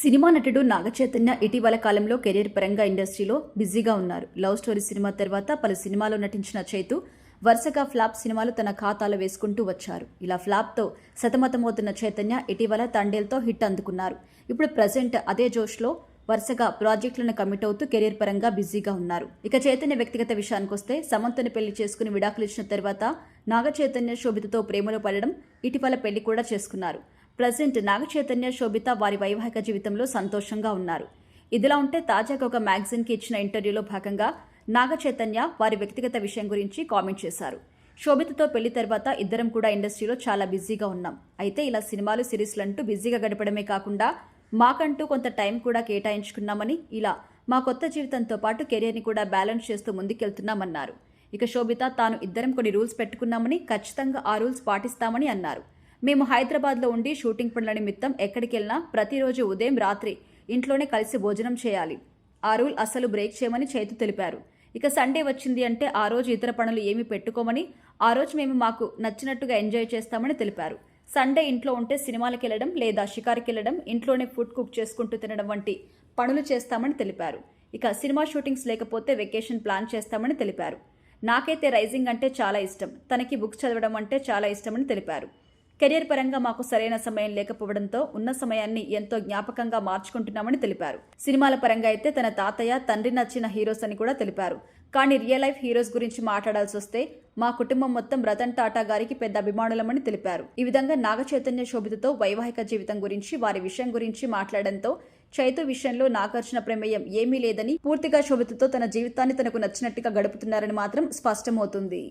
Cinema నటుడు నాగచైతన్య ఇటీవల కాలంలో కెరీర్ పరంగా ఇండస్ట్రీలో బిజీగా ఉన్నారు. లవ్ స్టోరీ సినిమా తర్వాత పలు సినిమాలో నటించిన చైతు వరుసగా ఫ్లాప్ సినిమాలు తన ఖాతాలో వేసుకుంటూ వచ్చారు. ఇలా ఫ్లాప్తో సతమతమవుతున్న చైతన్య ఇటీవల తండేల్తో హిట్ అందుకున్నారు. ఇప్పుడు ప్రజెంట్ అదే జోష్లో వరుసగా ప్రాజెక్టులను కమిట్ అవుతూ కెరీర్ పరంగా బిజీగా ఉన్నారు. ఇక చైతన్య వ్యక్తిగత విషయానికొస్తే సమంతని పెళ్లి చేసుకుని విడాకులు ఇచ్చిన తర్వాత నాగచైతన్య శోభితతో ప్రేమలో పడడం, ఇటీవల పెళ్లి కూడా చేసుకున్నారు. ప్రజెంట్ నాగచైతన్య శోభిత వారి వైవాహిక జీవితంలో సంతోషంగా ఉన్నారు. ఇదిలా ఉంటే తాజాగా ఒక మ్యాగజైన్కి ఇచ్చిన ఇంటర్వ్యూలో భాగంగా నాగచైతన్య వారి వ్యక్తిగత విషయం గురించి కామెంట్ చేశారు. శోభితతో పెళ్లి తర్వాత ఇద్దరం కూడా ఇండస్ట్రీలో చాలా బిజీగా ఉన్నాం. అయితే ఇలా సినిమాలు సిరీస్లంటూ బిజీగా గడపడమే కాకుండా మాకంటూ కొంత టైం కూడా కేటాయించుకున్నామని, ఇలా మా కొత్త జీవితంతో పాటు కెరీర్ని కూడా బ్యాలెన్స్ చేస్తూ ముందుకెళ్తున్నామన్నారు. ఇక శోభిత తాను ఇద్దరం కొన్ని రూల్స్ పెట్టుకున్నామని, ఖచ్చితంగా ఆ రూల్స్ పాటిస్తామని అన్నారు. మేము హైదరాబాద్లో ఉండి షూటింగ్ పనుల నిమిత్తం ఎక్కడికి వెళ్ళినా ప్రతిరోజు ఉదయం రాత్రి ఇంట్లోనే కలిసి భోజనం చేయాలి. ఆ రూల్ అస్సలు బ్రేక్ చేయమని చైతు తెలిపారు. ఇక సండే వచ్చింది అంటే ఆ రోజు ఇతర పనులు ఏమీ పెట్టుకోమని, ఆ రోజు మేము మాకు నచ్చినట్టుగా ఎంజాయ్ చేస్తామని తెలిపారు. సండే ఇంట్లో ఉంటే సినిమాలకు వెళ్ళడం లేదా షికారుకి వెళ్ళడం, ఇంట్లోనే ఫుడ్ కుక్ చేసుకుంటూ తినడం వంటి పనులు చేస్తామని తెలిపారు. ఇక సినిమా షూటింగ్స్ లేకపోతే వెకేషన్ ప్లాన్ చేస్తామని తెలిపారు. నాకైతే రైజింగ్ అంటే చాలా ఇష్టం, తనకి బుక్స్ చదవడం అంటే చాలా ఇష్టమని తెలిపారు. కెరీర్ పరంగా మాకు సరైన సమయం లేకపోవడంతో ఉన్న సమయాన్ని ఎంతో జ్ఞాపకంగా మార్చుకుంటున్నామని తెలిపారు. సినిమాల పరంగా అయితే తన తాతయ్య, తండ్రి నచ్చిన హీరోస్ అని కూడా తెలిపారు. కానీ రియల్ లైఫ్ హీరోస్ గురించి మాట్లాడాల్సి వస్తే మా కుటుంబం మొత్తం రతన్ టాటా గారికి పెద్ద అభిమానులమని తెలిపారు. ఈ విధంగా నాగచైతన్య శోభితతో వైవాహిక జీవితం గురించి, వారి విషయం గురించి మాట్లాడడంతో చైతు విషయంలో నాగార్జున ప్రమేయం ఏమీ లేదని, పూర్తిగా శోభితతో తన జీవితాన్ని తనకు నచ్చినట్టుగా గడుపుతున్నారని మాత్రం స్పష్టమవుతుంది.